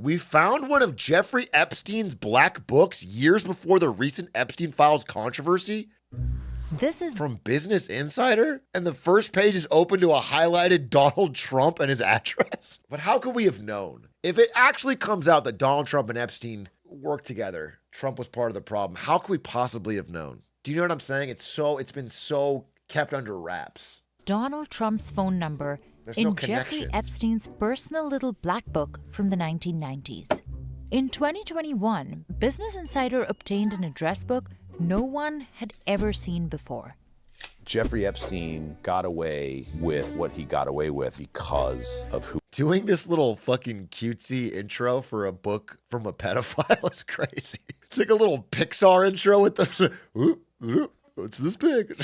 We found one of Jeffrey Epstein's black books years before the recent Epstein Files controversy. This is from Business Insider, and the first page is open to a highlighted Donald Trump and his address. But how could we have known? If it actually comes out that Donald Trump and Epstein worked together, Trump was part of the problem, how could we possibly have known? Do you know what I'm saying? It's been so kept under wraps. Donald Trump's phone number in Jeffrey Epstein's personal little black book from the 1990s. In 2021, Business Insider obtained an address book no one had ever seen before. Jeffrey Epstein got away with what he got away with because of who. Doing this little fucking cutesy intro for a book from a pedophile is crazy. It's like a little Pixar intro with the, it's this big.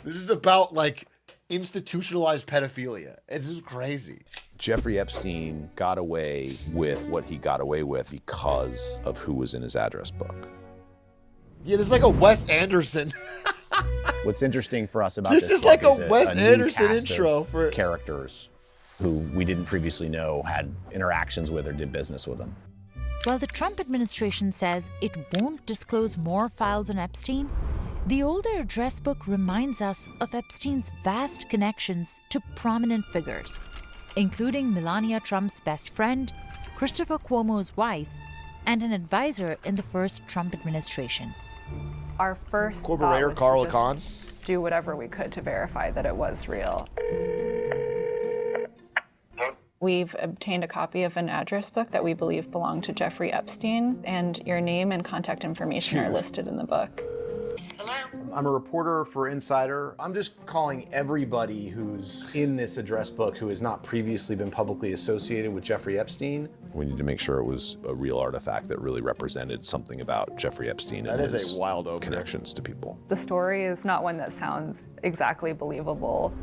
This is about like institutionalized pedophilia. It's just crazy. Jeffrey Epstein got away with what he got away with because of who was in his address book. Yeah, this is like a Wes Anderson. What's interesting for us about this this is like a is Wes new Anderson cast intro of for characters who we didn't previously know had interactions with or did business with them. While the Trump administration says it won't disclose more files on Epstein, the older address book reminds us of Epstein's vast connections to prominent figures, including Melania Trump's best friend, Christopher Cuomo's wife, and an advisor in the first Trump administration. Our first thought Corporator was Carl to Khan. just do whatever we could to verify that it was real. We've obtained a copy of an address book that we believe belonged to Jeffrey Epstein, and your name and contact information are listed in the book. I'm a reporter for Insider. I'm just calling everybody who's in this address book who has not previously been publicly associated with Jeffrey Epstein. We need to make sure it was a real artifact that really represented something about Jeffrey Epstein and his a wild opener. connections to people. The story is not one that sounds exactly believable.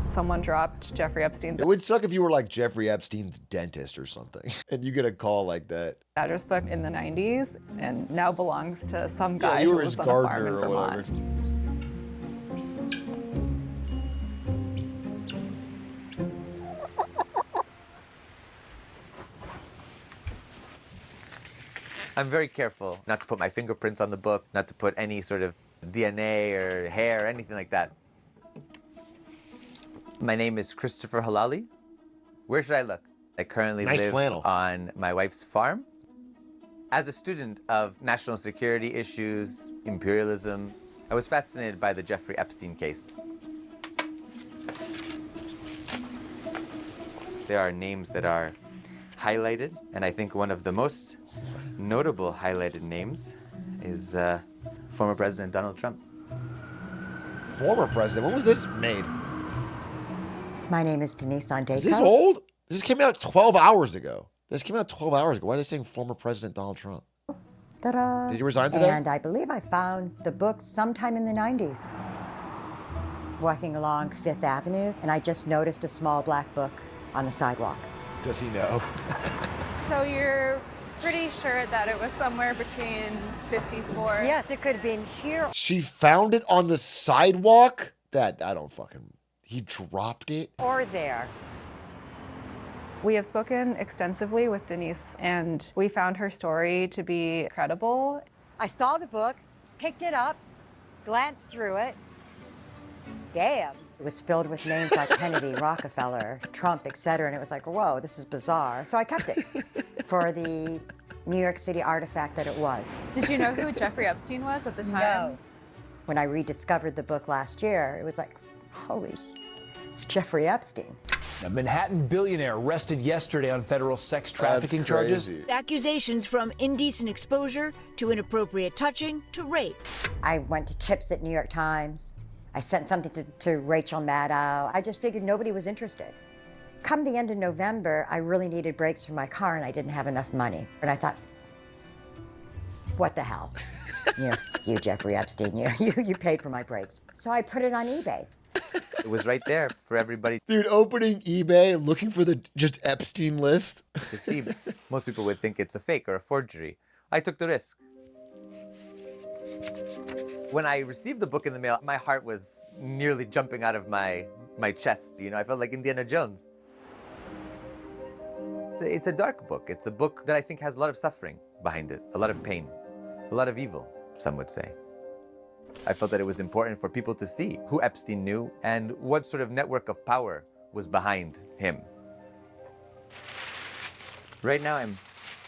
Someone dropped Jeffrey Epstein's It would suck if you were like Jeffrey Epstein's dentist or something, and you get a call like that. address book in the 90s and now belongs to some guy you who were was his on a farm gardener in or whatever. Vermont. I'm very careful not to put my fingerprints on the book, not to put any sort of DNA or hair or anything like that. My name is Christopher Halali. Where should I look? I currently live on my wife's farm. As a student of national security issues, imperialism, I was fascinated by the Jeffrey Epstein case. There are names that are highlighted, and I think one of the most notable highlighted names is former President Donald Trump. Former president? When was this made? My name is Denise Ondeko. Is this old? This came out 12 hours ago. This came out 12 hours ago. Why are they saying former President Donald Trump? Ta-da. Did you resign today? And I believe I found the book sometime in the 90s. Walking along Fifth Avenue, and I just noticed a small black book on the sidewalk. Does he know? So you're pretty sure that it was somewhere between 54? Yes, it could have been here. She found it on the sidewalk? He dropped it? Or there. We have spoken extensively with Denise, and we found her story to be credible. I saw the book, picked it up, glanced through it. Damn. It was filled with names like Kennedy, Rockefeller, Trump, etc. And it was like, whoa, this is bizarre. So I kept it for the New York City artifact that it was. Did you know who Jeffrey Epstein was at the time? No. When I rediscovered the book last year, it was like, holy, it's Jeffrey Epstein. A Manhattan billionaire arrested yesterday on federal sex trafficking charges. Accusations from indecent exposure to inappropriate touching to rape. I went to tips at New York Times. I sent something to Rachel Maddow. I just figured nobody was interested. Come the end of November, I really needed brakes for my car and I didn't have enough money. And I thought, what the hell? You Jeffrey Epstein, you paid for my brakes. So I put it on eBay. It was right there for everybody. Dude, opening eBay, looking for the just Epstein list. To see. Most people would think it's a fake or a forgery. I took the risk. When I received the book in the mail, my heart was nearly jumping out of my chest. I felt like Indiana Jones. It's a dark book. It's a book that I think has a lot of suffering behind it, a lot of pain, a lot of evil, some would say. I felt that it was important for people to see who Epstein knew and what sort of network of power was behind him. Right now I'm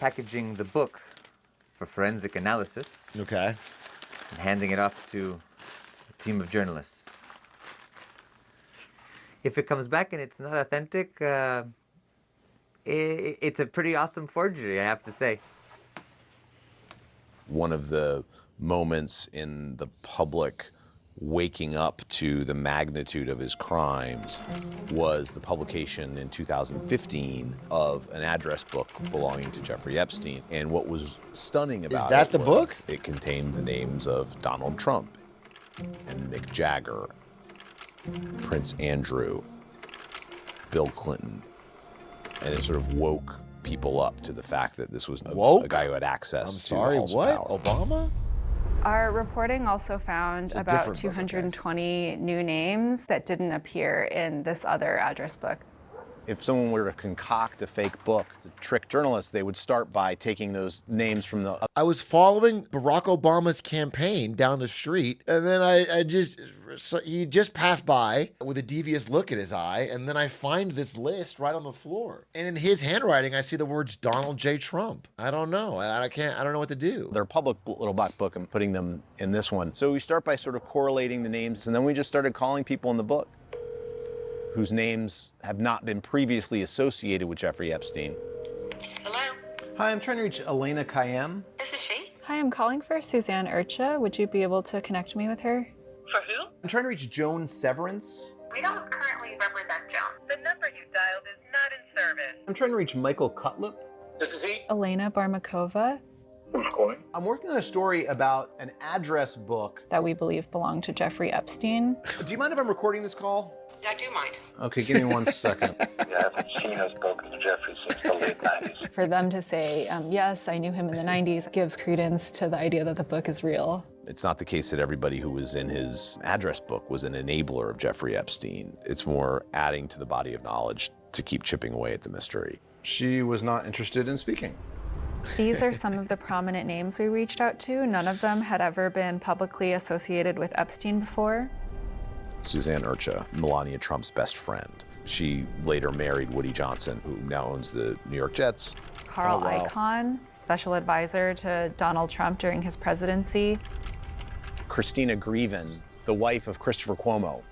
packaging the book for forensic analysis. Okay. And handing it off to a team of journalists. If it comes back and it's not authentic, it's a pretty awesome forgery, I have to say. One of the moments in the public waking up to the magnitude of his crimes was the publication in 2015 of an address book belonging to Jeffrey Epstein. And what was stunning about Is that it the book? It contained the names of Donald Trump and Mick Jagger, Prince Andrew, Bill Clinton. And it sort of woke people up to the fact that this was a guy who had access to the halls of power. Obama? Our reporting also found about 220 new names that didn't appear in this other address book. If someone were to concoct a fake book to trick journalists, they would start by taking those names from the... I was following Barack Obama's campaign down the street, and then he just passed by with a devious look in his eye, and then I find this list right on the floor. And in his handwriting, I see the words Donald J. Trump. I don't know. I don't know what to do. Their public little black book and putting them in this one. So we start by sort of correlating the names, and then we just started calling people in the book whose names have not been previously associated with Jeffrey Epstein. Hello? Hi, I'm trying to reach Elena Kayem. This is she? Hi, I'm calling for Suzanne Urcha. Would you be able to connect me with her? For who? I'm trying to reach Joan Severance. We don't currently represent Joan. The number you dialed is not in service. I'm trying to reach Michael Cutlip. This is he? Elena Barmakova. Who's calling? I'm working on a story about an address book That we believe belonged to Jeffrey Epstein. Do you mind if I'm recording this call? I do mind. Okay, give me 1 second. I haven't seen or spoken to Jeffrey since the late 90s. For them to say, yes, I knew him in the 90s, gives credence to the idea that the book is real. It's not the case that everybody who was in his address book was an enabler of Jeffrey Epstein. It's more adding to the body of knowledge to keep chipping away at the mystery. She was not interested in speaking. These are some of the prominent names we reached out to. None of them had ever been publicly associated with Epstein before. Suzanne Urcha, Melania Trump's best friend. She later married Woody Johnson, who now owns the New York Jets. Carl Icahn, special advisor to Donald Trump during his presidency. Christina Grieven, the wife of Christopher Cuomo.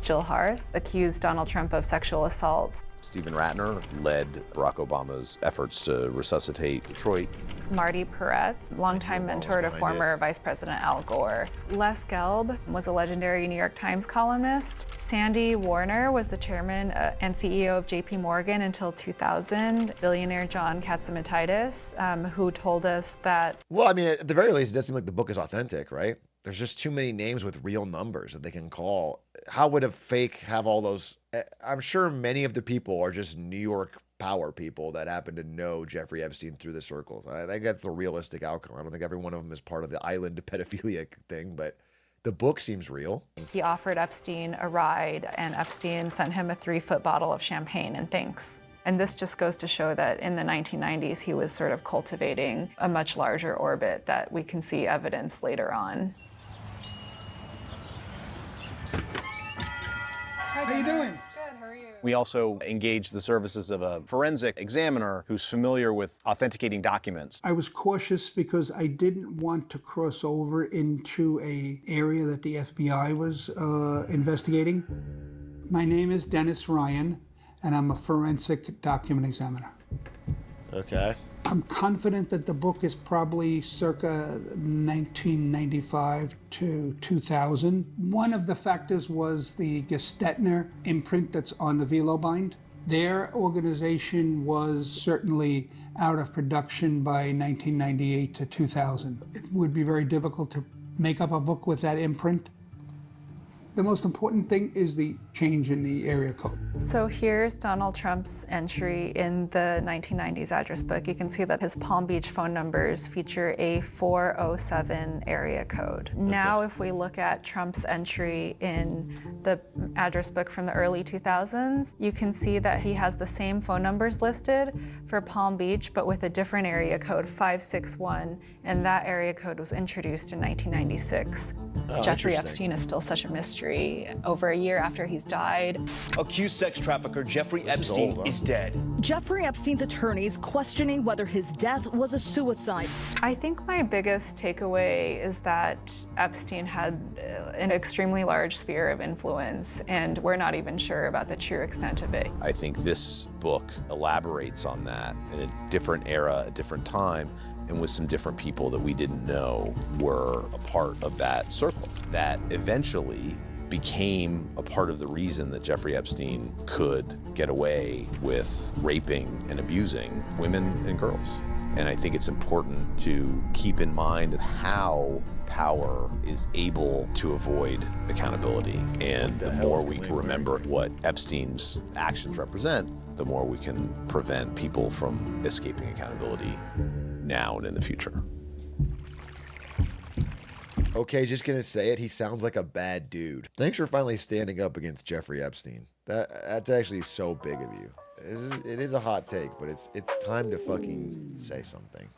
Jill Harth accused Donald Trump of sexual assault. Stephen Ratner led Barack Obama's efforts to resuscitate Detroit. Marty Peretz, longtime mentor to former Vice President Al Gore. Les Gelb was a legendary New York Times columnist. Sandy Warner was the chairman and CEO of JP Morgan until 2000. Billionaire John Katzimatidis, who told us that... Well, I mean, at the very least, it does seem like the book is authentic, right? There's just too many names with real numbers that they can call. How would a fake have all those? I'm sure many of the people are just New York power people that happen to know Jeffrey Epstein through the circles. I think that's the realistic outcome. I don't think every one of them is part of the island pedophilia thing, but the book seems real. He offered Epstein a ride, and Epstein sent him a 3-foot bottle of champagne and thanks. And this just goes to show that in the 1990s, he was sort of cultivating a much larger orbit that we can see evidence later on. How you doing? Good, how are you? We also engaged the services of a forensic examiner who's familiar with authenticating documents. I was cautious because I didn't want to cross over into an area that the FBI was investigating. My name is Dennis Ryan, and I'm a forensic document examiner. Okay. I'm confident that the book is probably circa 1995 to 2000. One of the factors was the Gestetner imprint that's on the Velo bind. Their organization was certainly out of production by 1998 to 2000. It would be very difficult to make up a book with that imprint. The most important thing is the change in the area code. So here's Donald Trump's entry in the 1990s address book. You can see that his Palm Beach phone numbers feature a 407 area code. Now, if we look at Trump's entry in the address book from the early 2000s, you can see that he has the same phone numbers listed for Palm Beach, but with a different area code, 561, and that area code was introduced in 1996. Jeffrey Epstein is still such a mystery. Over a year after he's died. Accused sex trafficker Jeffrey Epstein is dead. Jeffrey Epstein's attorneys questioning whether his death was a suicide. I think my biggest takeaway is that Epstein had an extremely large sphere of influence, and we're not even sure about the true extent of it. I think this book elaborates on that in a different era, a different time, and with some different people that we didn't know were a part of that circle that eventually became a part of the reason that Jeffrey Epstein could get away with raping and abusing women and girls. And I think it's important to keep in mind how power is able to avoid accountability. And the more we can remember what Epstein's actions represent, the more we can prevent people from escaping accountability now and in the future. Okay, just gonna say it. He sounds like a bad dude. Thanks for finally standing up against Jeffrey Epstein. That's actually so big of you. It is a hot take, but it's time to fucking say something.